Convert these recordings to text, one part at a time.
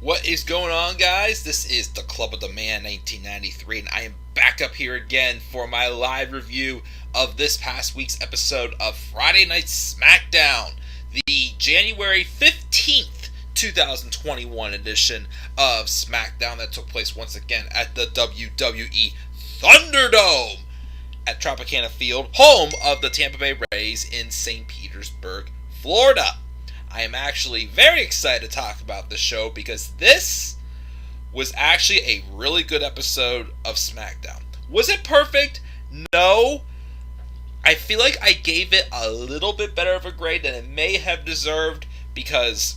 What is going on, guys? This is the Club of the Man 1993, and I am back up here again for my live review of this past week's episode of Friday Night Smackdown, the January 15th, 2021 edition of Smackdown that took place once again at the WWE ThunderDome at Tropicana Field, home of the Tampa Bay Rays in St. Petersburg, Florida. I am actually very excited to talk about this show because this was actually a really good episode of SmackDown. Was it perfect? No. I feel like I gave it a little bit better of a grade than it may have deserved because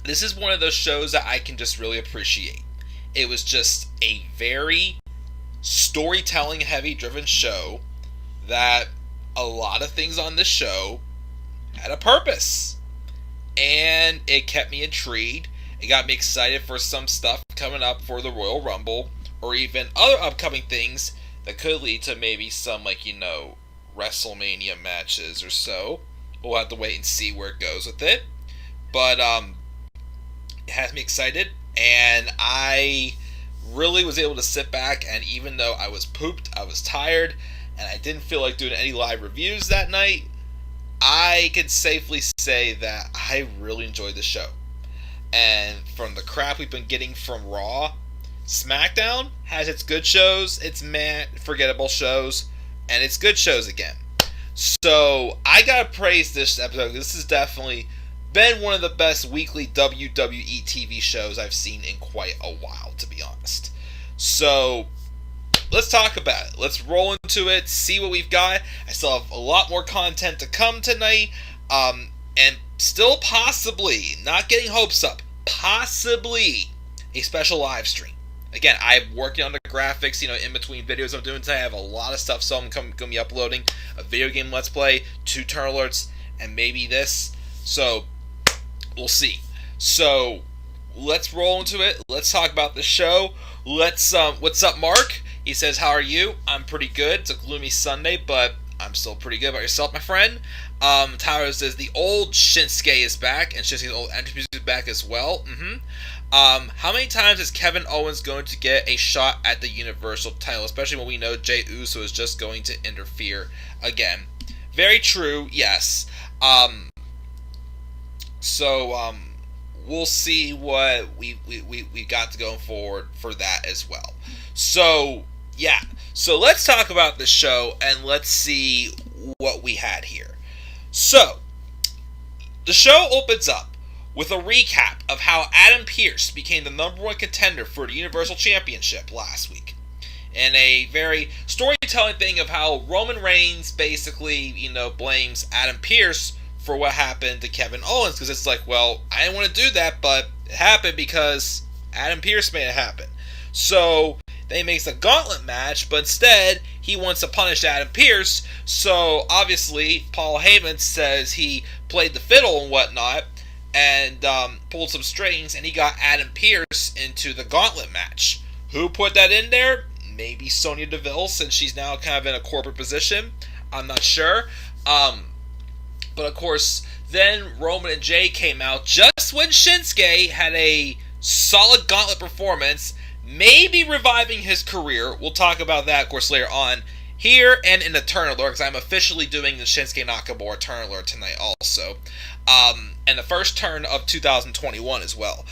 this is one of those shows that I can just really appreciate. It was just a very storytelling heavy driven show that a lot of things on this show had a purpose. And it kept me intrigued. It got me excited for some stuff coming up for the Royal Rumble, or even other upcoming things that could lead to maybe some, WrestleMania matches or so. We'll have to wait and see where it goes with it. But, it has me excited, and I really was able to sit back, and even though I was pooped, I was tired, and I didn't feel like doing any live reviews that night, I can safely say that I really enjoyed the show. And from the crap we've been getting from Raw, SmackDown has its good shows, its forgettable shows, and its good shows again. So I gotta praise this episode. This has definitely been one of the best weekly WWE TV shows I've seen in quite a while, to be honest. So let's talk about it. Let's roll into it, see what we've got. I still have a lot more content to come tonight. And still possibly, not getting hopes up, possibly a special live stream. Again, I'm working on the graphics, in between videos I'm doing today. I have a lot of stuff, so I'm going to be uploading a video game Let's Play, 2 Turn Alerts, and maybe this. So, we'll see. So, let's roll into it. Let's talk about the show. What's up, Mark? He says, how are you? I'm pretty good. It's a gloomy Sunday, but I'm still pretty good. About yourself, my friend? Tyler says, the old Shinsuke is back, and Shinsuke's old entrance music is back as well. How many times is Kevin Owens going to get a shot at the Universal title, especially when we know Jey Uso is just going to interfere again? Very true, yes. We'll see what we got to go forward for that as well. So, yeah. So, let's talk about the show, and let's see what we had here. So, the show opens up with a recap of how Adam Pearce became the number 1 contender for the Universal Championship last week. And a very storytelling thing of how Roman Reigns basically, blames Adam Pearce for what happened to Kevin Owens. Because it's like, well, I didn't want to do that, but it happened because Adam Pearce made it happen. So then he makes a gauntlet match, but instead he wants to punish Adam Pearce. So obviously Paul Heyman says he played the fiddle and whatnot and pulled some strings, and he got Adam Pearce into the gauntlet match. Who put that in there? Maybe Sonya Deville, since she's now kind of in a corporate position. I'm not sure. But of course, then Roman and Jey came out just when Shinsuke had a solid gauntlet performance, maybe reviving his career. We'll talk about that, of course, later on here and in the Turn Alert, because I'm officially doing the Shinsuke Nakamura Turn Alert tonight also. And the first turn of 2021 as well.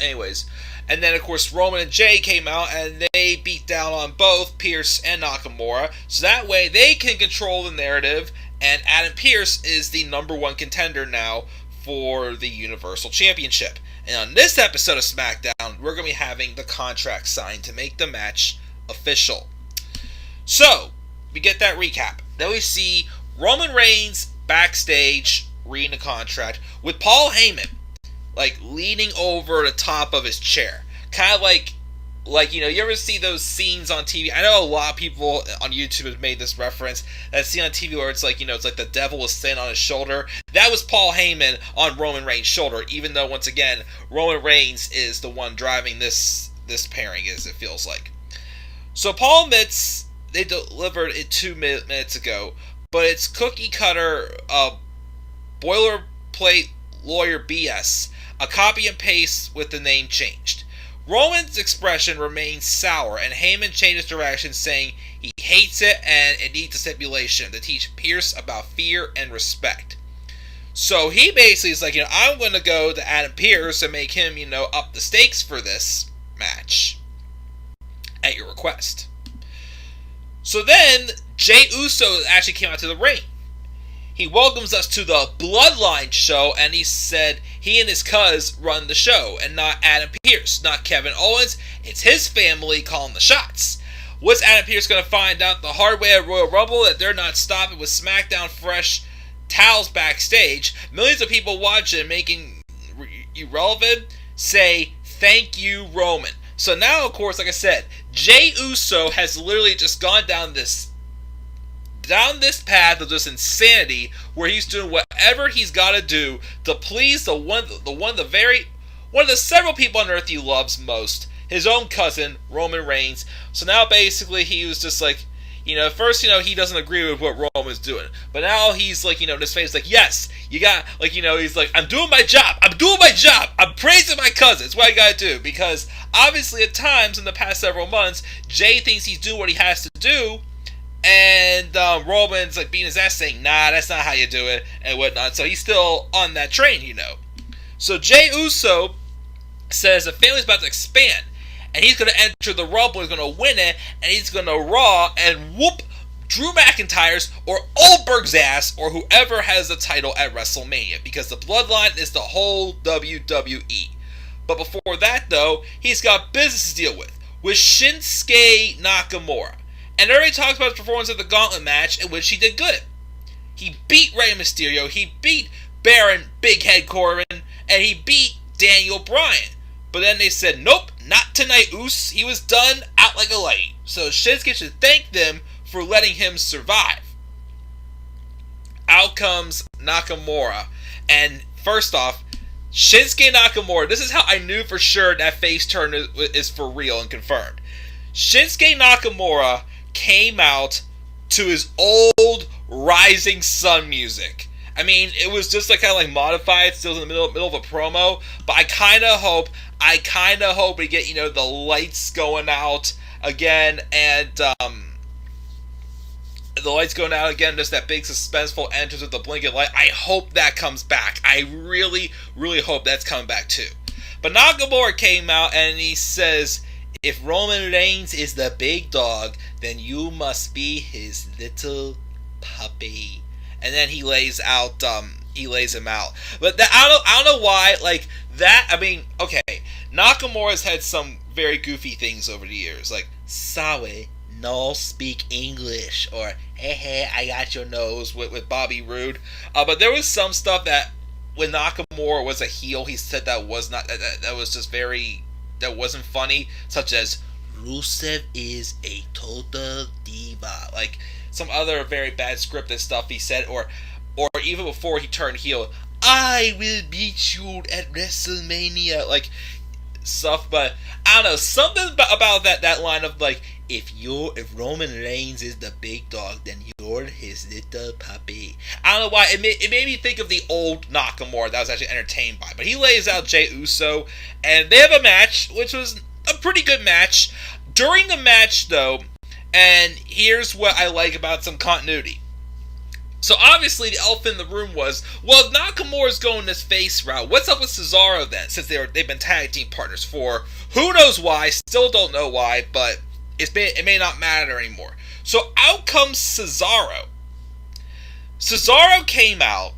Anyways, and then of course Roman and Jey came out and they beat down on both Pearce and Nakamura, so that way they can control the narrative, and Adam Pearce is the number 1 contender now for the Universal Championship. And on this episode of SmackDown, we're going to be having the contract signed to make the match official. So, we get that recap. Then we see Roman Reigns backstage reading the contract with Paul Heyman leaning over the top of his chair. Kind of you ever see those scenes on TV? I know a lot of people on YouTube have made this reference. That scene on TV where it's it's like the devil is standing on his shoulder. That was Paul Heyman on Roman Reigns' shoulder, even though, once again, Roman Reigns is the one driving this pairing, as it feels like. So Paul admits they delivered it 2 minutes ago, but it's cookie cutter boilerplate lawyer BS, a copy and paste with the name changed. Roman's expression remains sour, and Heyman changes direction, saying he hates it and it needs a stipulation to teach Pierce about fear and respect. So he basically is like, I'm going to go to Adam Pearce and make him, up the stakes for this match at your request. So then Jey Uso actually came out to the ring. He welcomes us to the Bloodline show, and he said he and his cuz run the show, and not Adam Pearce, not Kevin Owens. It's his family calling the shots. What's Adam Pearce going to find out the hard way at Royal Rumble? That they're not stopping with SmackDown fresh towels backstage. Millions of people watching, making irrelevant, say, thank you, Roman. So now, of course, like I said, Jey Uso has literally just gone down this path of just insanity, where he's doing whatever he's got to do to please one of the several people on earth he loves most, his own cousin Roman Reigns. So now basically he was just like, first he doesn't agree with what Roman's doing, but now he's like, in his face like, yes, you got, like, he's like, I'm doing my job, I'm praising my cousin. It's what I gotta do, because obviously at times in the past several months, Jey thinks he's doing what he has to do. And Roman's like beating his ass, saying, nah, that's not how you do it, and whatnot. So he's still on that train, So Jey Uso says the family's about to expand, and he's going to enter the Rumble, he's going to win it, and he's going to Raw and whoop Drew McIntyre's or Goldberg's ass, or whoever has the title at WrestleMania, because the Bloodline is the whole WWE. But before that, though, he's got business to deal with Shinsuke Nakamura. And everybody talks about his performance at the Gauntlet match, in which he did good. He beat Rey Mysterio, he beat Baron Big Head Corbin, and he beat Daniel Bryan. But then they said, nope, not tonight, Oos. He was done out like a light. So Shinsuke should thank them for letting him survive. Out comes Nakamura. And first off, Shinsuke Nakamura, this is how I knew for sure that face turn is for real and confirmed. Shinsuke Nakamura came out to his old Rising Sun music. I mean, it was just like kind of like modified, still in the middle of a promo. But I kind of hope we get the lights going out again, and the lights going out again. Just that big suspenseful entrance with the blinking light. I hope that comes back. I really, really hope that's coming back too. But Nakamura came out and he says, if Roman Reigns is the big dog, then you must be his little puppy. And then he lays him out. But I don't know why, like that. I mean, okay, Nakamura's had some very goofy things over the years, like "Sorry, no speak English," or "Hey, I got your nose" with Bobby Roode. But there was some stuff that when Nakamura was a heel, he said that was not that was just that wasn't funny, such as Rusev is a total diva, like some other very bad scripted stuff he said, or even before he turned heel, I will beat you at WrestleMania, like stuff. But I don't know, something about that line of like, if Roman Reigns is the big dog, then you're his little puppy. I don't know why, it made me think of the old Nakamura that I was actually entertained by. But he lays out Jey Uso, and they have a match, which was a pretty good match. During the match, though, and here's what I like about some continuity. So obviously the elephant in the room was, well, if Nakamura's going this face route, what's up with Cesaro then? Since they've been tag team partners for who knows why, still don't know why, but it may not matter anymore. So out comes Cesaro. Cesaro came out,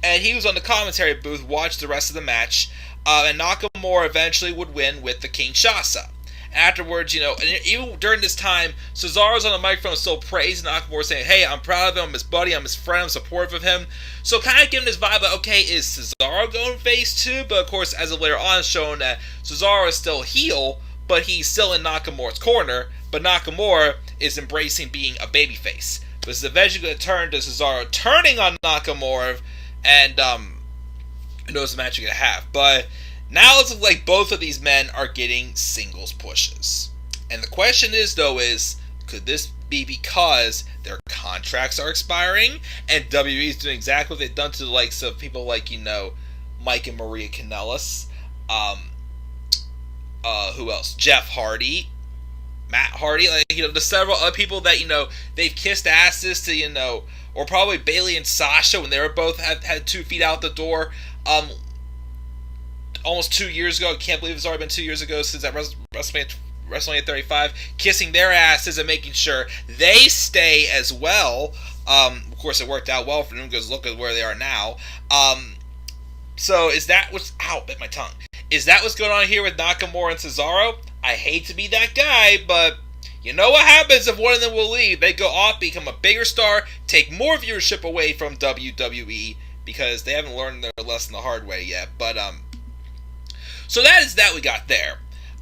and he was on the commentary booth, watched the rest of the match, and Nakamura eventually would win with the Kinshasa. Afterwards, and even during this time, Cesaro's on the microphone still praising Nakamura, saying, hey, I'm proud of him, I'm his buddy, I'm his friend, I'm supportive of him. So kind of giving this vibe of, okay, is Cesaro going face too? But of course, as of later on, showing that Cesaro is still heel, but he's still in Nakamura's corner, but Nakamura is embracing being a babyface. But it's eventually going to turn to Cesaro turning on Nakamura, and who knows the match you're going to have. But now it looks like both of these men are getting singles pushes. And the question is, though, could this be because their contracts are expiring, and WWE is doing exactly what they've done to the likes of people like, Mike and Maria Kanellis, who else? Jeff Hardy, Matt Hardy, like, the several other people that, they've kissed asses to, or probably Bayley and Sasha when they were both had 2 feet out the door, almost 2 years ago. I can't believe it's already been 2 years ago since that WrestleMania 35, kissing their asses and making sure they stay as well. Of course, it worked out well for them because look at where they are now. So is that what's... Ow, bit my tongue. Is that what's going on here with Nakamura and Cesaro? I hate to be that guy, but you know what happens if one of them will leave? They go off, become a bigger star, take more viewership away from WWE because they haven't learned their lesson the hard way yet. But so that is that we got there.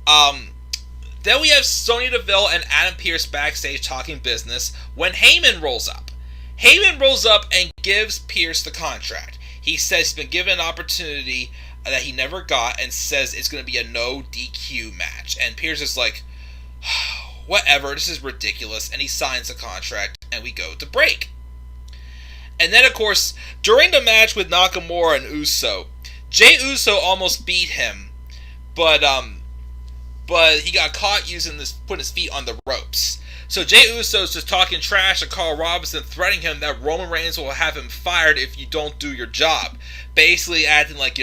Then we have Sonya Deville and Adam Pearce backstage talking business when Heyman rolls up. Heyman rolls up and gives Pearce the contract. He says he's been given an opportunity that he never got and says it's going to be a no DQ match. And Pearce is like, whatever, this is ridiculous. And he signs the contract and we go to break. And then, of course, during the match with Nakamura and Uso, Jey Uso almost beat him, but he got caught putting his feet on the ropes. So Jey Uso's just talking trash to Carl Robinson, threatening him that Roman Reigns will have him fired if you don't do your job. Basically acting like,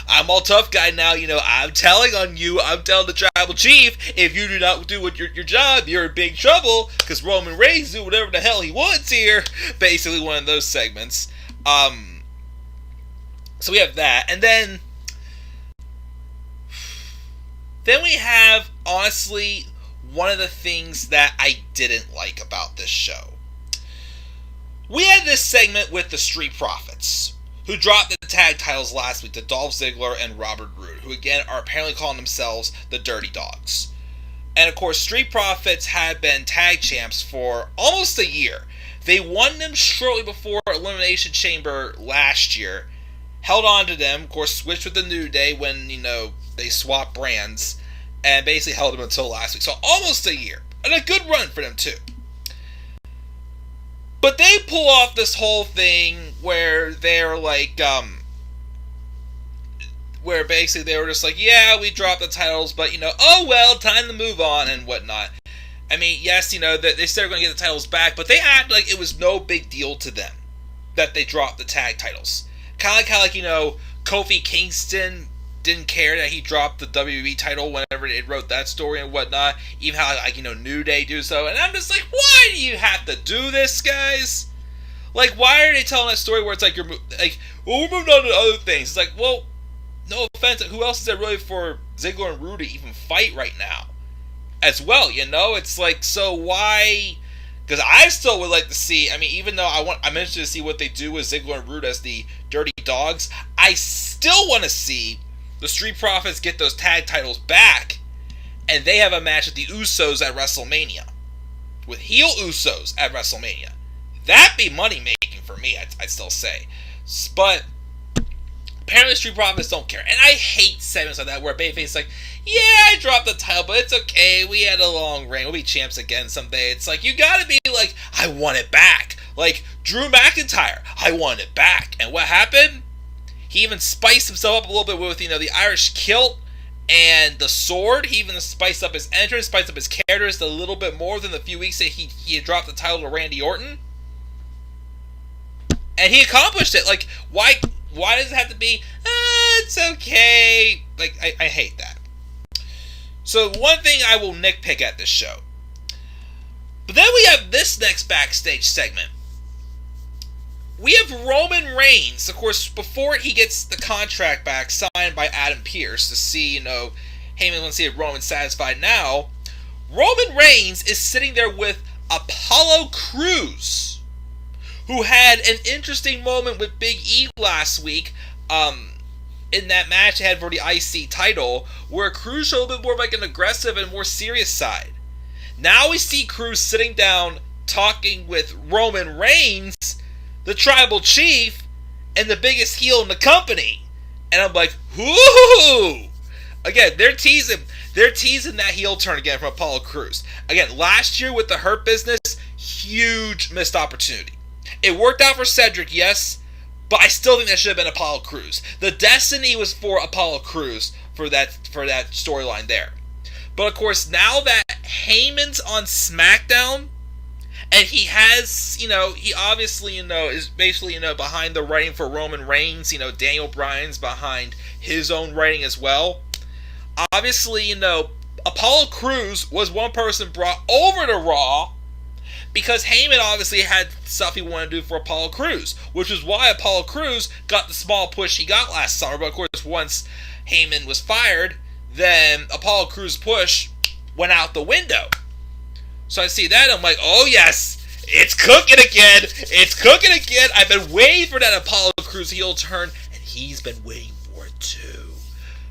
I'm all tough guy now, I'm telling on you, I'm telling the tribal chief, if you do not do your job, you're in big trouble, because Roman Reigns do whatever the hell he wants here. Basically one of those segments. So we have that, and then we have, honestly, one of the things that I didn't like about this show. We had this segment with the Street Profits, who dropped the tag titles last week to Dolph Ziggler and Robert Roode, who again are apparently calling themselves the Dirty Dogs. And of course, Street Profits had been tag champs for almost a year. They won them shortly before Elimination Chamber last year, held on to them, of course switched with the New Day when, they swapped brands, and basically held them until last week. So almost a year. And a good run for them too. But they pull off this whole thing where they're like, where basically they were just like, yeah, we dropped the titles, but oh well, time to move on and whatnot. I mean, yes, that they said they're going to get the titles back, but they acted like it was no big deal to them that they dropped the tag titles. Kind of like, Kofi Kingston didn't care that he dropped the WWE title whenever it wrote that story and whatnot. Even how, New Day do so. And I'm just like, why do you have to do this, guys? Like, why are they telling that story where it's like, we're moving on to other things? It's like, well, no offense, who else is there really for Ziggler and Roode to even fight right now? As well, It's like, so why... Because I still would like to see, even though I'm interested to see what they do with Ziggler and Roode as the Dirty Dogs, I still want to see the Street Profits get those tag titles back, and they have a match with the Usos at WrestleMania. With heel Usos at WrestleMania. That'd be money making for me, I'd still say. But apparently Street Profits don't care. And I hate segments like that where Babyface is like, yeah, I dropped the title, but it's okay. We had a long reign. We'll be champs again someday. It's like, you gotta be like, I want it back. Like, Drew McIntyre, I want it back. And what happened? He even spiced himself up a little bit with, the Irish kilt and the sword. He even spiced up his entrance, spiced up his characters a little bit more than the few weeks that he had dropped the title to Randy Orton. And he accomplished it. Like, why does it have to be, it's okay. Like, I hate that. So one thing I will nitpick at this show. But then we have this next backstage segment. We have Roman Reigns, of course, before he gets the contract back signed by Adam Pearce to see, Heyman wants to see if Roman's satisfied now. Roman Reigns is sitting there with Apollo Crews, who had an interesting moment with Big E last week, in that match they had for the IC title, where Crews showed a little bit more of like an aggressive and more serious side. Now we see Crews sitting down talking with Roman Reigns, the tribal chief, and the biggest heel in the company. And I'm like, whoo! Again, they're teasing. They're teasing that heel turn again from Apollo Crews. Again, last year with the Hurt Business, huge missed opportunity. It worked out for Cedric, yes, but I still think that should have been Apollo Crews. The destiny was for Apollo Crews for that storyline there. But of course, now that Heyman's on SmackDown, and he has, he obviously, is basically, behind the writing for Roman Reigns. Daniel Bryan's behind his own writing as well. Obviously, Apollo Crews was one person brought over to Raw because Heyman obviously had stuff he wanted to do for Apollo Crews, which is why Apollo Crews got the small push he got last summer. But of course, once Heyman was fired, then Apollo Crews' push went out the window. So I see that, I'm like, oh yes, it's cooking again. It's cooking again. I've been waiting for that Apollo Crews heel turn, and he's been waiting for it too.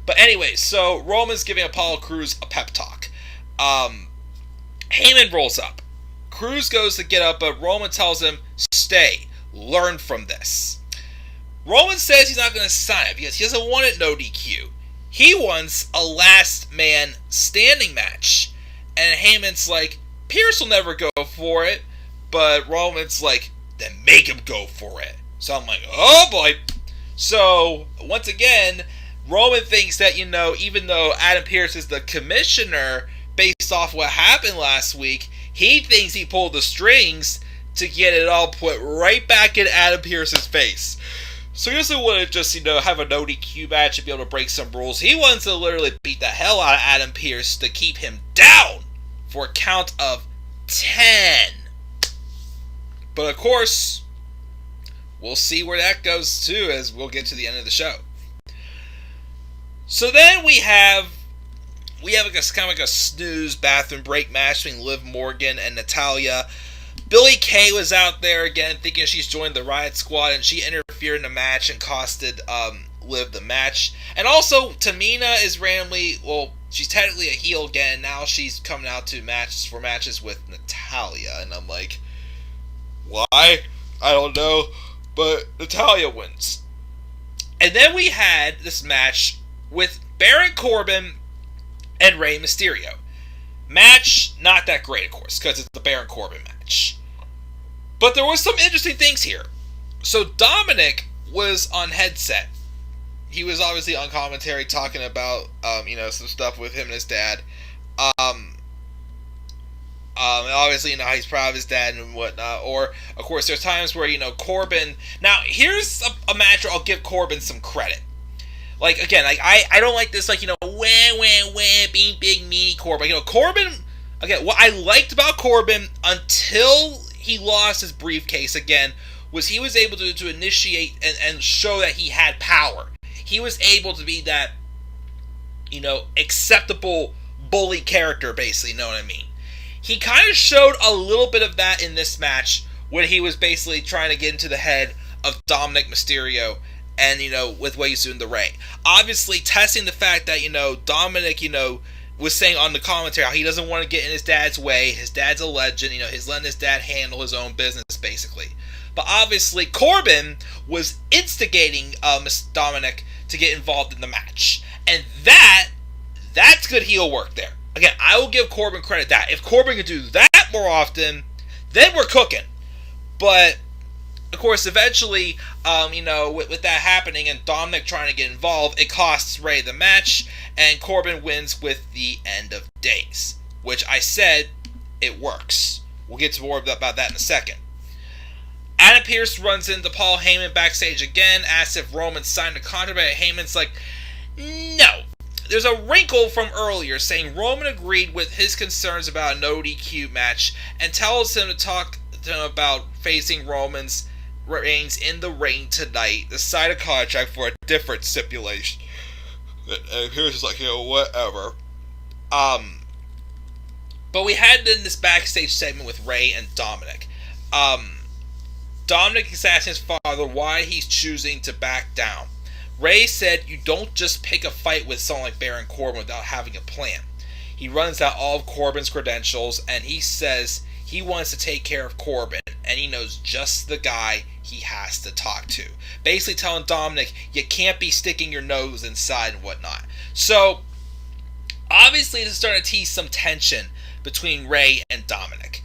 But anyway, so Roman's giving Apollo Crews a pep talk. Heyman rolls up. Crews goes to get up, but Roman tells him, stay, learn from this. Roman says he's not going to sign it because he doesn't want it no DQ. He wants a last man standing match. And Heyman's like, Pierce will never go for it. But Roman's like, then make him go for it. So I'm like, oh boy. So, once again, Roman thinks that, even though Adam Pearce is the commissioner, based off what happened last week, he thinks he pulled the strings to get it all put right back in Adam Pearce's face. So he doesn't want to just, have a no DQ match and be able to break some rules. He wants to literally beat the hell out of Adam Pearce to keep him down for a count of 10. But of course, we'll see where that goes too as we'll get to the end of the show. So then we have like a snooze bathroom break match between Liv Morgan and Natalya. Billie Kay was out there again thinking she's joined the Riot Squad, and she interfered in the match and costed Liv the match. And also, Tamina is randomly, she's technically a heel again. Now she's coming out to matches with Natalya, and I'm like, why? I don't know, but Natalya wins. And then we had this match with Baron Corbin and Rey Mysterio. Match, not that great, of course, because it's the Baron Corbin match. But there was some interesting things here. So Dominic was on headset. He was obviously on commentary talking about, some stuff with him and his dad. Obviously, he's proud of his dad and whatnot. Or, of course, there's times where, Corbin... Now, here's a match where I'll give Corbin some credit. Like, again, I don't like this, being big, meanie Corbin. Corbin... Again, what I liked about Corbin until he lost his briefcase again was he was able to initiate and show that he had power. He was able to be that, acceptable bully character, basically, you know what I mean? He kind of showed a little bit of that in this match when he was basically trying to get into the head of Dominic Mysterio and, with what he's doing to Rey. Obviously, testing the fact that, Dominic, was saying on the commentary how he doesn't want to get in his dad's way. His dad's a legend. He's letting his dad handle his own business, basically. But obviously, Corbin was instigating Dominic to get involved in the match. And that's good heel work there. Again, I will give Corbin credit that. If Corbin could do that more often, then we're cooking. But, of course, eventually, with that happening and Dominic trying to get involved, it costs Rey the match, and Corbin wins with the End of Days. Which I said, it works. We'll get to more about that in a second. Adam Pearce runs into Paul Heyman backstage again, asks if Roman signed a contract, but Heyman's like, no. There's a wrinkle from earlier saying Roman agreed with his concerns about a no DQ match and tells him to talk to him about facing Roman's Reigns in the ring tonight to sign a contract for a different stipulation. And Pearce is like, whatever. But we had in this backstage segment with Rey and Dominic. Dominic is asking his father why he's choosing to back down. Rey said you don't just pick a fight with someone like Baron Corbin without having a plan. He runs out all of Corbin's credentials, and he says he wants to take care of Corbin, and he knows just the guy he has to talk to. Basically telling Dominic, you can't be sticking your nose inside and whatnot. So, Obviously, this is starting to tease some tension between Rey and Dominic.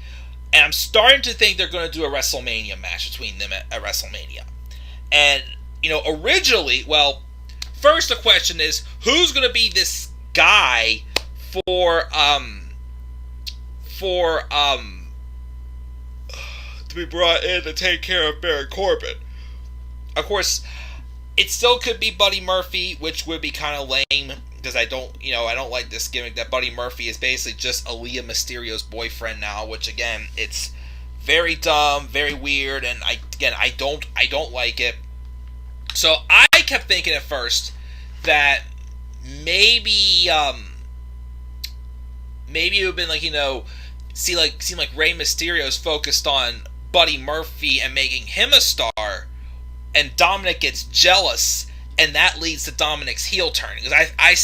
And I'm starting to think they're going to do a WrestleMania match between them at WrestleMania. And, originally, well, first the question is, who's going to be this guy for to be brought in to take care of Baron Corbin? Of course, it still could be Buddy Murphy, which would be kind of lame, because I don't like this gimmick that Buddy Murphy is basically just Aaliyah Mysterio's boyfriend now, which again, it's very dumb, very weird, and I don't like it. So I kept thinking at first that maybe it would have been seem like Rey Mysterio's focused on Buddy Murphy and making him a star, and Dominic gets jealous, and that leads to Dominic's heel turn. Because I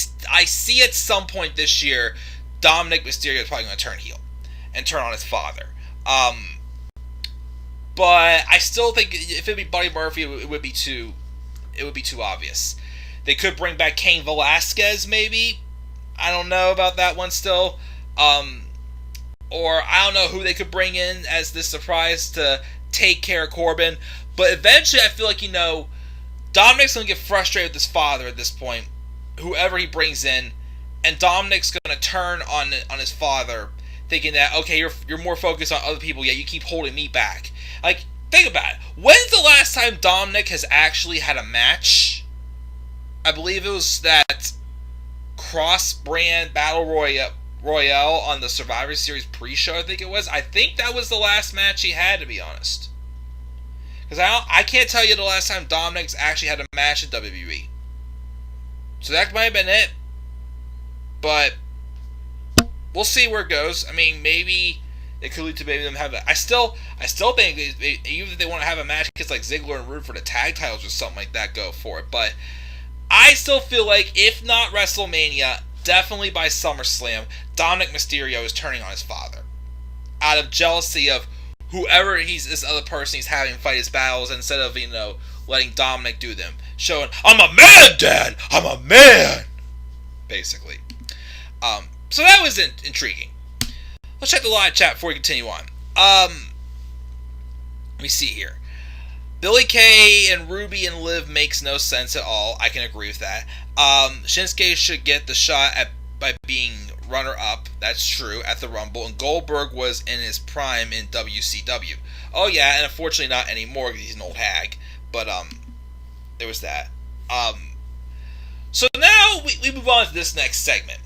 see at some point this year, Dominic Mysterio is probably going to turn heel and turn on his father. But I still think if it'd be Buddy Murphy, it would be too obvious. They could bring back Cain Velasquez, maybe. I don't know about that one still. Or I don't know who they could bring in as this surprise to take care of Corbin. But eventually, I feel like, Dominic's going to get frustrated with his father at this point, whoever he brings in, and Dominic's going to turn on his father, thinking that, okay, you're more focused on other people, yet you keep holding me back. Like, think about it. When's the last time Dominic has actually had a match? I believe it was that cross-brand Battle Royale on the Survivor Series pre-show, I think it was. I think that was the last match he had, to be honest. Because I can't tell you the last time Dominic's actually had a match in WWE. So that might have been it. But we'll see where it goes. I mean, maybe it could lead to maybe them have I still think even if they want to have a match against like Ziggler and Roode for the tag titles or something like that, go for it. But I still feel like if not WrestleMania, definitely by SummerSlam, Dominic Mysterio is turning on his father out of jealousy of whoever this other person he's having fight his battles, instead of, letting Dominic do them. Showing, I'm a man, Dad! I'm a man! Basically. So that was intriguing. Let's check the live chat before we continue on. Let me see here. Billy Kay and Ruby and Liv makes no sense at all. I can agree with that. Shinsuke should get the shot by being runner-up, that's true, at the Rumble, and Goldberg was in his prime in WCW. Oh yeah, and unfortunately not anymore because he's an old hag, but there was that. So now we move on to this next segment.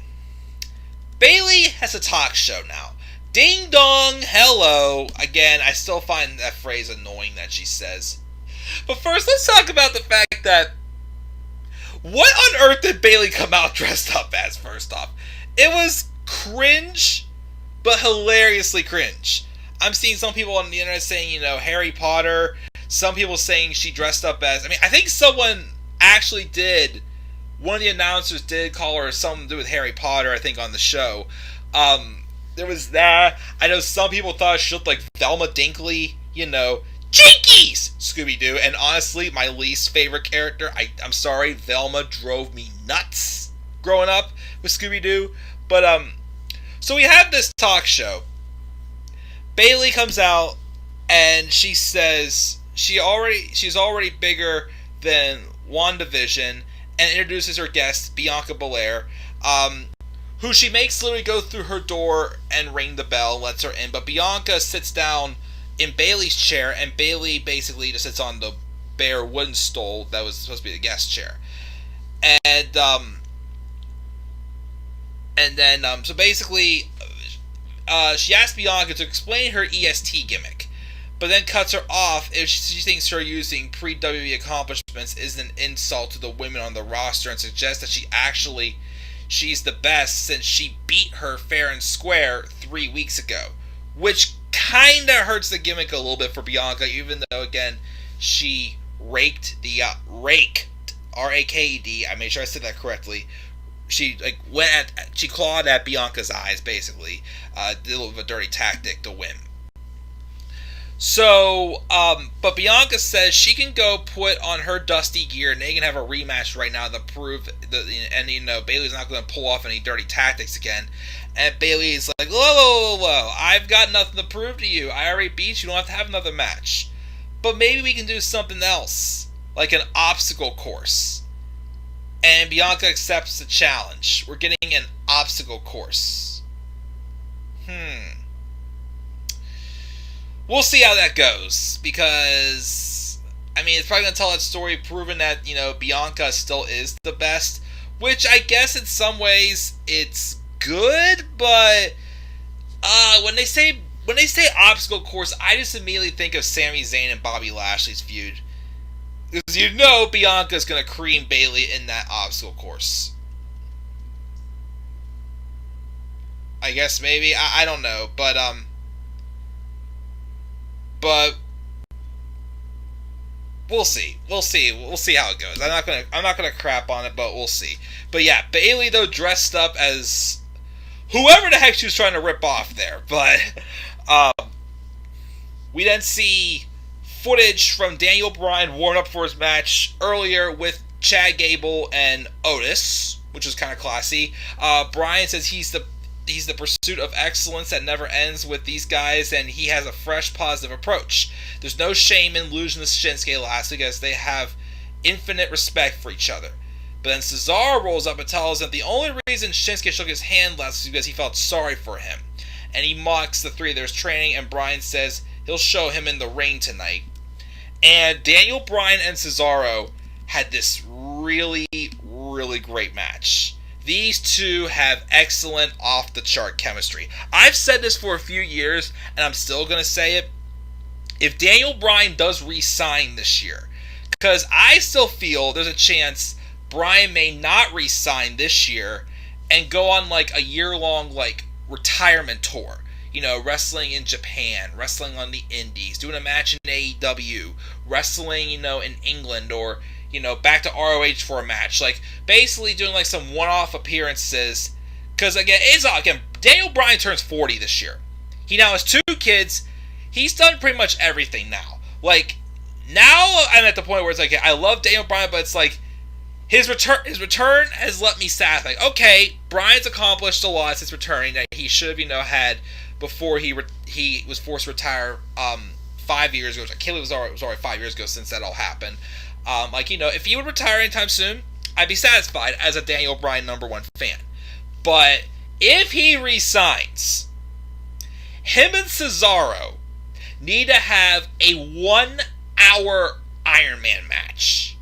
Bayley has a talk show now. Ding dong, hello. Again, I still find that phrase annoying that she says. But first, let's talk about the fact that what on earth did Bayley come out dressed up as, first off? It was cringe, but hilariously cringe. I'm seeing some people on the internet saying, Harry Potter. Some people saying she dressed up as... I think someone actually did... One of the announcers did call her something to do with Harry Potter, I think, on the show. There was that. I know some people thought she looked like Velma Dinkley, Jinkies! Scooby-Doo. And honestly, my least favorite character, I'm sorry, Velma drove me nuts growing up with Scooby-Doo. But, so we have this talk show. Bayley comes out, and she says she's already bigger than WandaVision, and introduces her guest, Bianca Belair, who she makes literally go through her door and ring the bell and lets her in. But Bianca sits down in Bayley's chair, and Bayley basically just sits on the bare wooden stool that was supposed to be the guest chair. And then so basically, she asks Bianca to explain her EST gimmick, but then cuts her off if she thinks her using pre-WWE accomplishments is an insult to the women on the roster, and suggests that she's the best since she beat her fair and square 3 weeks ago, which kind of hurts the gimmick a little bit for Bianca, even though, again, she raked R-A-K-E-D, I made sure I said that correctly. She she clawed at Bianca's eyes, basically, did a little bit of a dirty tactic to win. So, but Bianca says she can go put on her dusty gear and they can have a rematch right now to prove and Bayley's not going to pull off any dirty tactics again. And Bayley's like, whoa, I've got nothing to prove to you. I already beat you. You don't have to have another match. But maybe we can do something else, like an obstacle course. And Bianca accepts the challenge. We're getting an obstacle course. We'll see how that goes, because, I mean, it's probably going to tell that story proving that, Bianca still is the best, which I guess in some ways it's good, but when they say obstacle course, I just immediately think of Sami Zayn and Bobby Lashley's feud. Because Bianca's going to cream Bayley in that obstacle course. I guess maybe, I don't know, but we'll see. We'll see how it goes. I'm not gonna crap on it, but we'll see. But yeah, Bayley though dressed up as whoever the heck she was trying to rip off there. But we then see footage from Daniel Bryan warming up for his match earlier with Chad Gable and Otis, which was kind of classy. Bryan says he's the pursuit of excellence that never ends with these guys, and he has a fresh, positive approach. There's no shame in losing to Shinsuke last week, as they have infinite respect for each other. But then Cesaro rolls up and tells him the only reason Shinsuke shook his hand last week is because he felt sorry for him. And he mocks the three of theirs training, and Bryan says he'll show him in the ring tonight. And Daniel Bryan and Cesaro had this really, really great match. These two have excellent off-the-chart chemistry. I've said this for a few years, and I'm still going to say it. If Daniel Bryan does re-sign this year, because I still feel there's a chance Bryan may not re-sign this year and go on like a year-long like retirement tour. Wrestling in Japan, wrestling on the Indies, doing a match in AEW, wrestling, in England, or back to ROH for a match. Like, basically doing, like, some one-off appearances. Because, again, Daniel Bryan turns 40 this year. He now has 2 kids. He's done pretty much everything now. Like, now I'm at the point where it's like, I love Daniel Bryan, but it's like, his return has left me sad. Like, okay, Bryan's accomplished a lot since returning that he should have, had before he was forced to retire 5 years ago. It was already 5 years ago since that all happened. If he would retire anytime soon, I'd be satisfied as a Daniel Bryan #1 fan. But if he resigns, him and Cesaro need to have a 1-hour Iron Man match.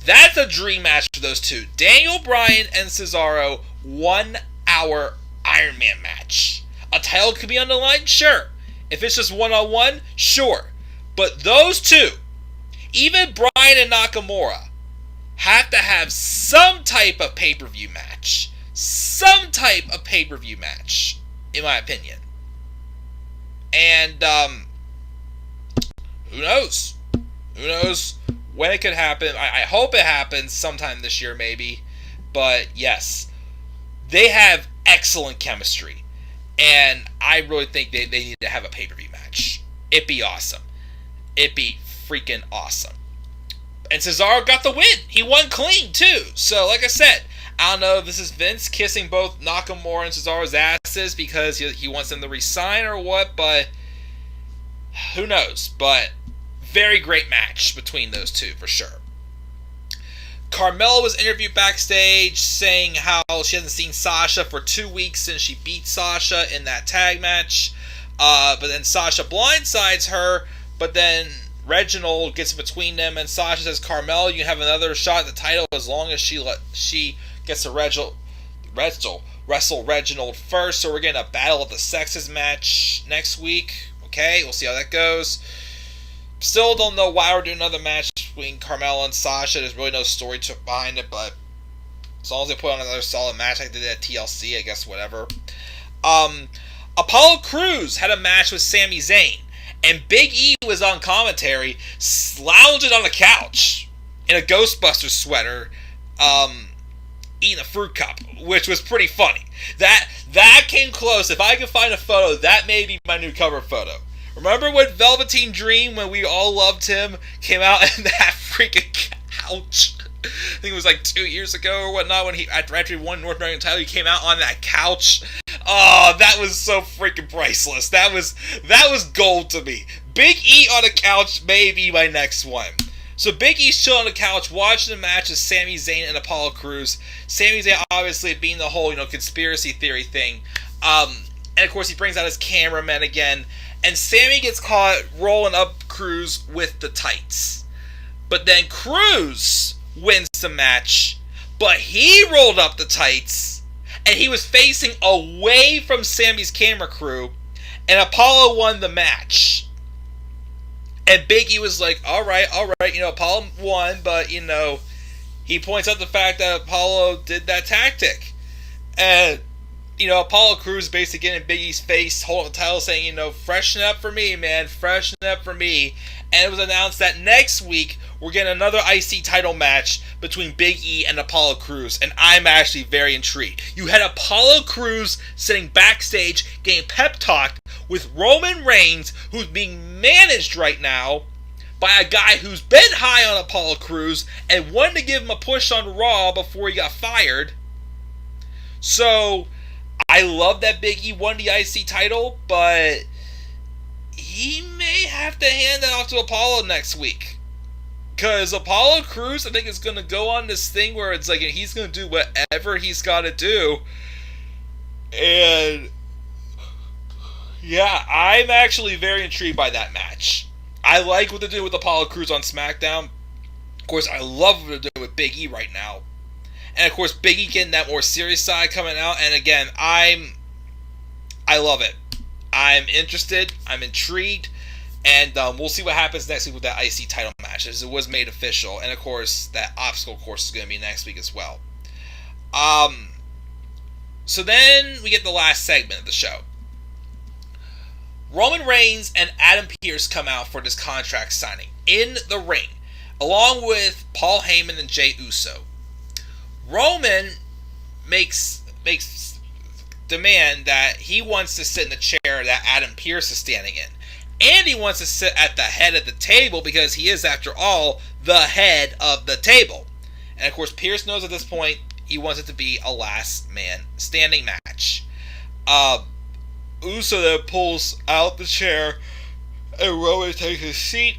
That's a dream match for those two. Daniel Bryan and Cesaro, 1-hour Iron Man match. A title could be on the line? Sure. If it's just one-on-one? Sure. But those two, even Bryan and Nakamura, have to have some type of pay-per-view match. Some type of pay-per-view match, in my opinion. And, who knows? Who knows when it could happen? I hope it happens sometime this year, maybe. But, yes, they have excellent chemistry. And I really think they need to have a pay-per-view match. It'd be awesome. It'd be freaking awesome. And Cesaro got the win. He won clean, too. So, like I said, I don't know if this is Vince kissing both Nakamura and Cesaro's asses because he wants them to resign or what, but who knows. But very great match between those two, for sure. Carmella was interviewed backstage saying how she hasn't seen Sasha for 2 weeks since she beat Sasha in that tag match. But then Sasha blindsides her, but then Reginald gets between them, and Sasha says, Carmella, you can have another shot at the title as long as she gets to wrestle Reginald first. So we're getting a Battle of the Sexes match next week. Okay, we'll see how that goes. Still don't know why we're doing another match between Carmella and Sasha. There's really no story behind it, but as long as they put on another solid match like they did at TLC, I guess whatever. Apollo Crews had a match with Sami Zayn, and Big E was on commentary, slouching on the couch in a Ghostbusters sweater, eating a fruit cup, which was pretty funny. That came close. If I could find a photo, that may be my new cover photo. Remember when Velveteen Dream, when we all loved him, came out in that freaking couch? I think it was like 2 years ago or whatnot, when after he won North American title, he came out on that couch. Oh, that was so freaking priceless. That was gold to me. Big E on a couch may be my next one. So Big E's chilling on the couch watching the match of Sami Zayn and Apollo Crews. Sami Zayn obviously being the whole, conspiracy theory thing. And of course he brings out his cameraman again. And Sami gets caught rolling up Crews with the tights. But then Crews wins the match. But he rolled up the tights. And he was facing away from Sami's camera crew. And Apollo won the match. And Big E was like, all right, Apollo won, but, he points out the fact that Apollo did that tactic. And, Apollo Crews basically getting in Big E's face, holding the title, saying, freshen up for me, man, freshen up for me. And it was announced that next week, we're getting another IC title match between Big E and Apollo Crews, and I'm actually very intrigued. You had Apollo Crews sitting backstage getting pep talked with Roman Reigns, who's being managed right now by a guy who's been high on Apollo Crews and wanted to give him a push on Raw before he got fired. So, I love that Big E won the IC title, but he may have to hand that off to Apollo next week. Because Apollo Crews, I think, is going to go on this thing where it's like he's going to do whatever he's got to do. And yeah, I'm actually very intrigued by that match. I like what they're doing with Apollo Crews on SmackDown. Of course, I love what they're doing with Big E right now. And of course, Big E getting that more serious side coming out. And again, I love it. I'm interested. I'm intrigued. And we'll see what happens next week with that IC title match, as it was made official. And of course, that obstacle course is going to be next week as well. So then we get the last segment of the show. Roman Reigns and Adam Pearce come out for this contract signing in the ring, along with Paul Heyman and Jey Uso. Roman makes demand that he wants to sit in the chair that Adam Pearce is standing in. And he wants to sit at the head of the table because he is, after all, the head of the table. And of course, Pearce knows at this point he wants it to be a last man standing match. Uso then pulls out the chair and Roman takes his seat.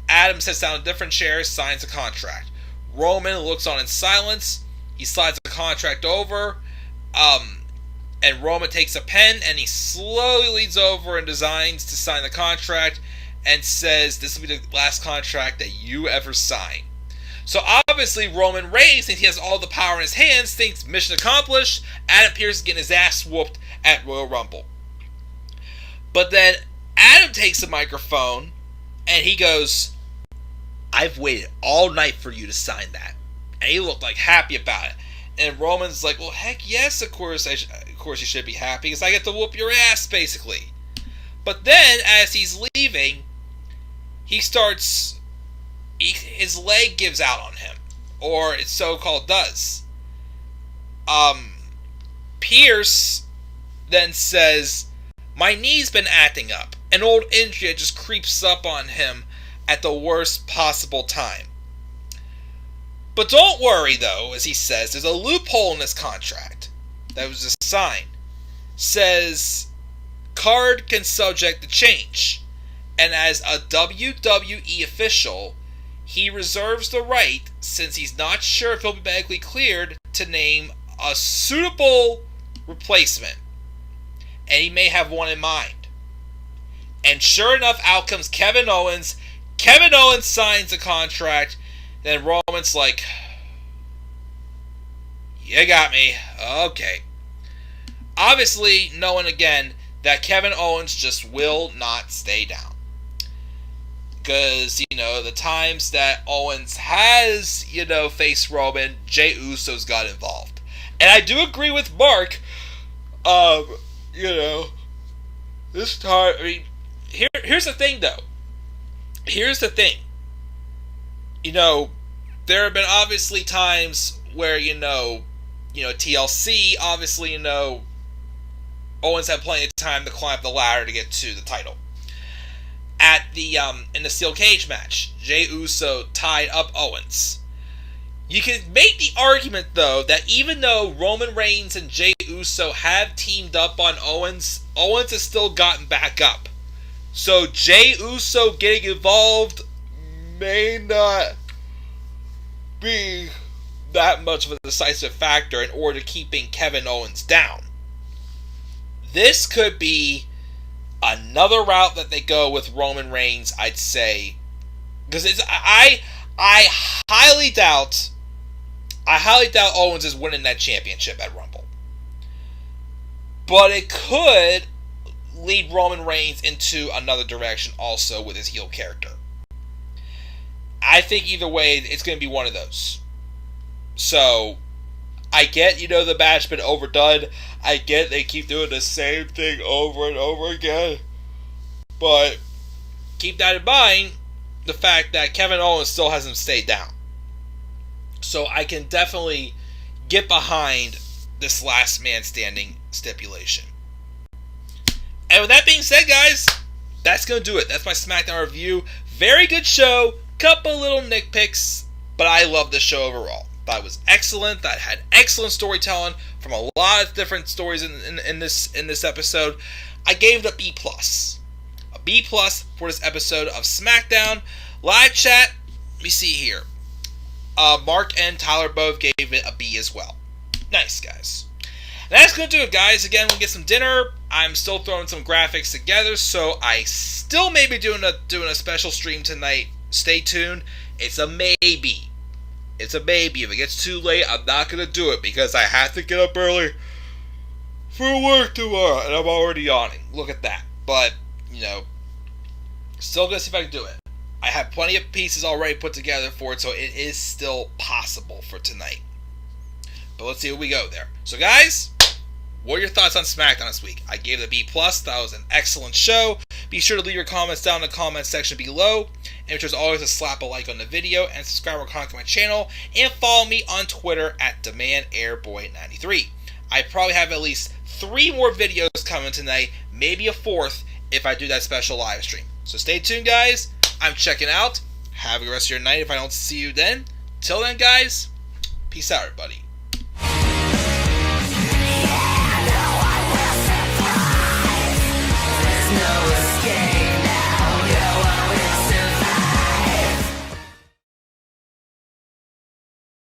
Adam sits down in a different chair, signs a contract. Roman looks on in silence. He slides the contract over. And Roman takes a pen and he slowly leans over and designs to sign the contract and says, this will be the last contract that you ever sign. So obviously Roman Reigns thinks he has all the power in his hands, thinks mission accomplished. Adam Pearce is getting his ass whooped at Royal Rumble. But then Adam takes the microphone and he goes, I've waited all night for you to sign that. And he looked like happy about it. And Roman's like, well, heck yes, of course you should be happy, because I get to whoop your ass, basically. But then, as he's leaving, his leg gives out on him. Or it so-called does. Pearce then says, my knee's been acting up. An old injury just creeps up on him at the worst possible time. But don't worry, though, as he says, there's a loophole in this contract that was just signed. Says, card can subject to change. And as a WWE official, he reserves the right, since he's not sure if he'll be medically cleared, to name a suitable replacement. And he may have one in mind. And sure enough, out comes Kevin Owens. Kevin Owens signs the contract. Then Roman's like, you got me. Okay. Obviously, knowing again that Kevin Owens just will not stay down. Because, the times that Owens has, faced Roman, Jey Uso's got involved. And I do agree with Mark, this time, here's the thing, though. Here's the thing. There have been obviously times where, TLC, obviously, Owens had plenty of time to climb the ladder to get to the title. at the in the steel cage match. Jey Uso tied up Owens. You can make the argument, though, that even though Roman Reigns and Jey Uso have teamed up on Owens, Owens has still gotten back up. So Jey Uso getting involved may not be that much of a decisive factor in order to keeping Kevin Owens down. This could be another route that they go with Roman Reigns, I'd say, because I highly doubt Owens is winning that championship at Rumble. But it could lead Roman Reigns into another direction also with his heel character. I think either way, it's going to be one of those. So, I get, the match's been overdone. I get they keep doing the same thing over and over again. But, keep that in mind, the fact that Kevin Owens still hasn't stayed down. So, I can definitely get behind this last man standing stipulation. And with that being said, guys, that's going to do it. That's my SmackDown review. Very good show. Couple little nitpicks, but I love this show overall. Thought it was excellent. That had excellent storytelling from a lot of different stories in this episode. I gave it a B+. A B+ for this episode of SmackDown. Live chat, let me see here. Mark and Tyler both gave it a B as well. Nice, guys. And that's going to do it, guys. Again, we'll get some dinner. I'm still throwing some graphics together, so I still may be doing a special stream tonight. Stay tuned. It's a maybe. It's a maybe. If it gets too late, I'm not going to do it because I have to get up early for work tomorrow, and I'm already yawning. Look at that. But, still going to see if I can do it. I have plenty of pieces already put together for it, so it is still possible for tonight. But let's see where we go there. So, guys, what are your thoughts on SmackDown this week? I gave it a B+. That was an excellent show. Be sure to leave your comments down in the comment section below. And as always, to slap a like on the video and subscribe or comment to my channel. And follow me on Twitter at DemandAirBoy93. I probably have at least 3 more videos coming tonight. Maybe a 4th if I do that special live stream. So stay tuned, guys. I'm checking out. Have a good rest of your night if I don't see you then. Till then, guys. Peace out, everybody. No